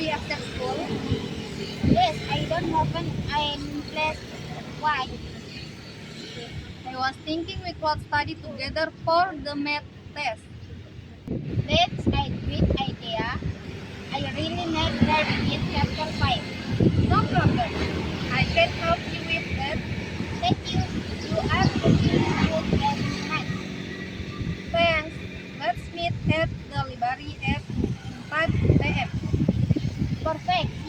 be after school? Yes, I don't open. I'm blessed. Why? I was thinking we could study together for the math test. That's a great idea. I really need learning in chapter 5. No problem. I can help you with that. Thank you. You are really good at math. Thanks. Let's meet at the library at 5 p.m. Perfect.